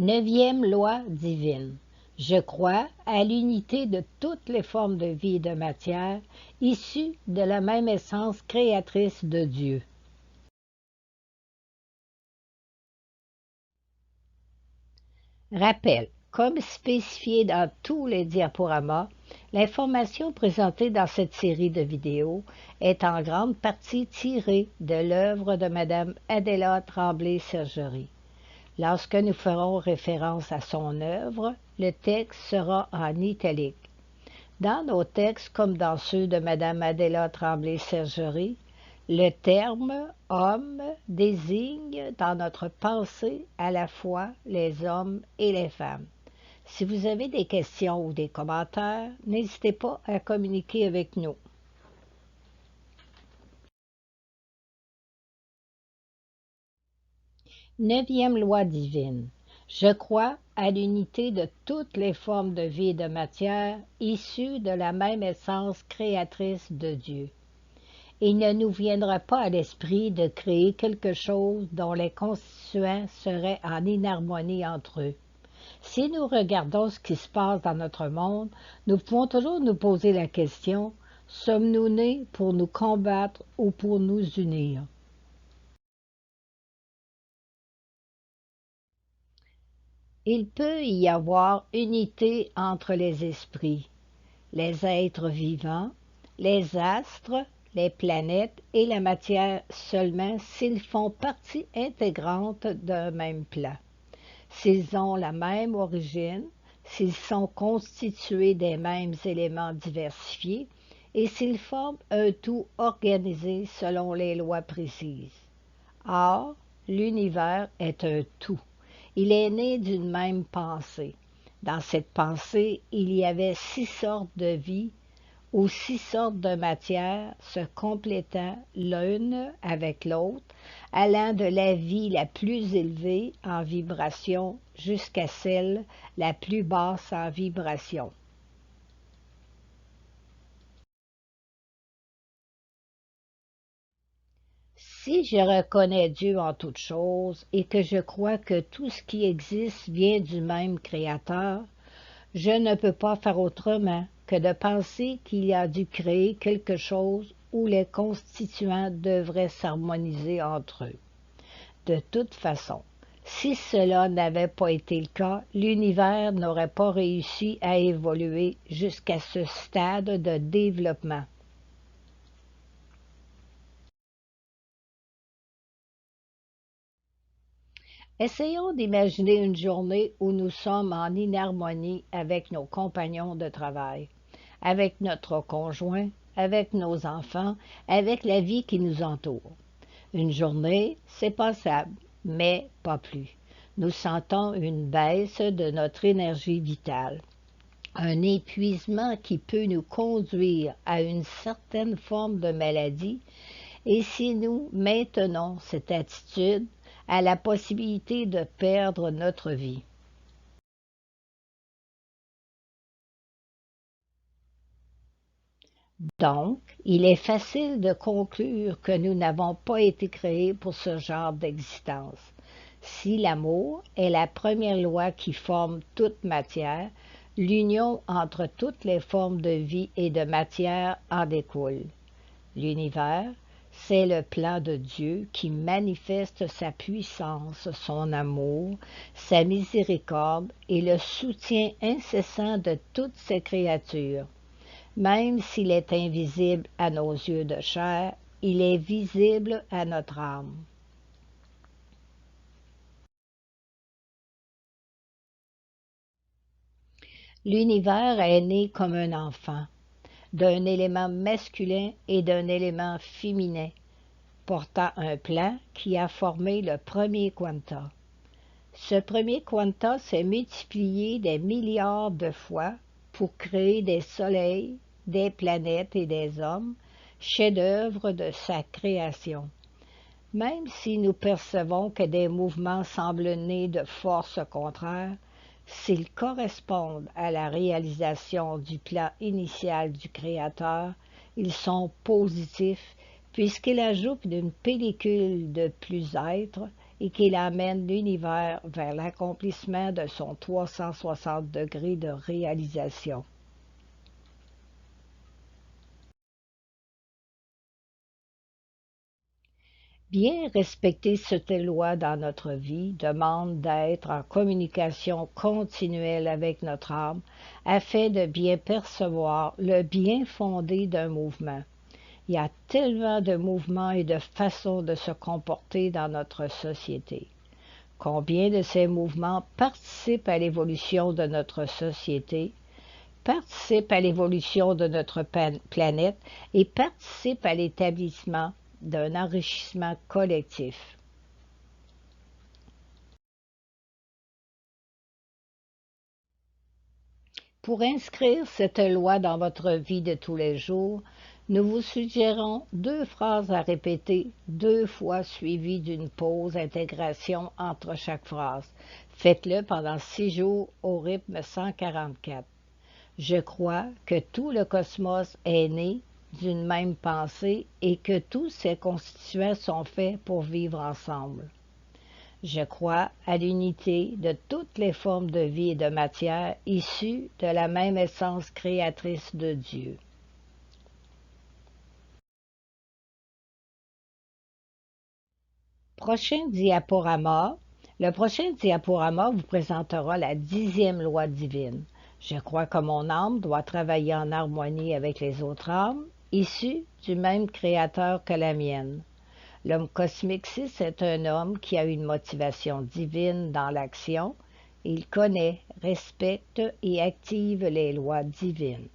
Neuvième loi divine. Je crois à l'unité de toutes les formes de vie et de matière, issues de la même essence créatrice de Dieu. Rappel. Comme spécifié dans tous les diaporamas, l'information présentée dans cette série de vidéos est en grande partie tirée de l'œuvre de Mme Adéla Tremblay-Sergerie. Lorsque nous ferons référence à son œuvre, le texte sera en italique. Dans nos textes, comme dans ceux de Mme Adéla Tremblay-Sergerie, le terme « homme » désigne dans notre pensée à la fois les hommes et les femmes. Si vous avez des questions ou des commentaires, n'hésitez pas à communiquer avec nous. Neuvième loi divine. Je crois à l'unité de toutes les formes de vie et de matière issues de la même essence créatrice de Dieu. Il ne nous viendra pas à l'esprit de créer quelque chose dont les constituants seraient en inharmonie entre eux. Si nous regardons ce qui se passe dans notre monde, nous pouvons toujours nous poser la question, sommes-nous nés pour nous combattre ou pour nous unir? Il peut y avoir unité entre les esprits, les êtres vivants, les astres, les planètes et la matière seulement s'ils font partie intégrante d'un même plan, s'ils ont la même origine, s'ils sont constitués des mêmes éléments diversifiés et s'ils forment un tout organisé selon les lois précises. Or, l'univers est un tout. Il est né d'une même pensée. Dans cette pensée, il y avait 6 sortes de vie ou 6 sortes de matière se complétant l'une avec l'autre, allant de la vie la plus élevée en vibration jusqu'à celle la plus basse en vibration. Si je reconnais Dieu en toutes choses et que je crois que tout ce qui existe vient du même Créateur, je ne peux pas faire autrement que de penser qu'il a dû créer quelque chose où les constituants devraient s'harmoniser entre eux. De toute façon, si cela n'avait pas été le cas, l'univers n'aurait pas réussi à évoluer jusqu'à ce stade de développement. Essayons d'imaginer une journée où nous sommes en inharmonie avec nos compagnons de travail, avec notre conjoint, avec nos enfants, avec la vie qui nous entoure. Une journée, c'est passable, mais pas plus. Nous sentons une baisse de notre énergie vitale, un épuisement qui peut nous conduire à une certaine forme de maladie, et si nous maintenons cette attitude, à la possibilité de perdre notre vie. Donc, il est facile de conclure que nous n'avons pas été créés pour ce genre d'existence. Si l'amour est la première loi qui forme toute matière, l'union entre toutes les formes de vie et de matière en découle. L'univers, c'est le plan de Dieu qui manifeste sa puissance, son amour, sa miséricorde et le soutien incessant de toutes ses créatures. Même s'il est invisible à nos yeux de chair, il est visible à notre âme. L'univers est né comme un enfant, d'un élément masculin et d'un élément féminin, portant un plan qui a formé le premier quanta. Ce premier quanta s'est multiplié des milliards de fois pour créer des soleils, des planètes et des hommes, chefs-d'œuvre de sa création. Même si nous percevons que des mouvements semblent nés de forces contraires, s'ils correspondent à la réalisation du plan initial du Créateur, ils sont positifs puisqu'ils ajoutent une pellicule de plus-être et qu'il amène l'univers vers l'accomplissement de son 360 degrés de réalisation. Bien respecter cette loi dans notre vie demande d'être en communication continuelle avec notre âme afin de bien percevoir le bien fondé d'un mouvement. Il y a tellement de mouvements et de façons de se comporter dans notre société. Combien de ces mouvements participent à l'évolution de notre société, participent à l'évolution de notre planète et participent à l'établissement d'un enrichissement collectif. Pour inscrire cette loi dans votre vie de tous les jours, nous vous suggérons 2 phrases à répéter 2 fois suivies d'une pause intégration entre chaque phrase. Faites-le pendant 6 jours au rythme 144. Je crois que tout le cosmos est né d'une même pensée et que tous ses constituants sont faits pour vivre ensemble. Je crois à l'unité de toutes les formes de vie et de matière issues de la même essence créatrice de Dieu. Prochain diaporama. Le prochain diaporama vous présentera la 10e loi divine. Je crois que mon âme doit travailler en harmonie avec les autres âmes, issues du même Créateur que la mienne. L'homme cosmique 6 est un homme qui a une motivation divine dans l'action. Il connaît, respecte et active les lois divines.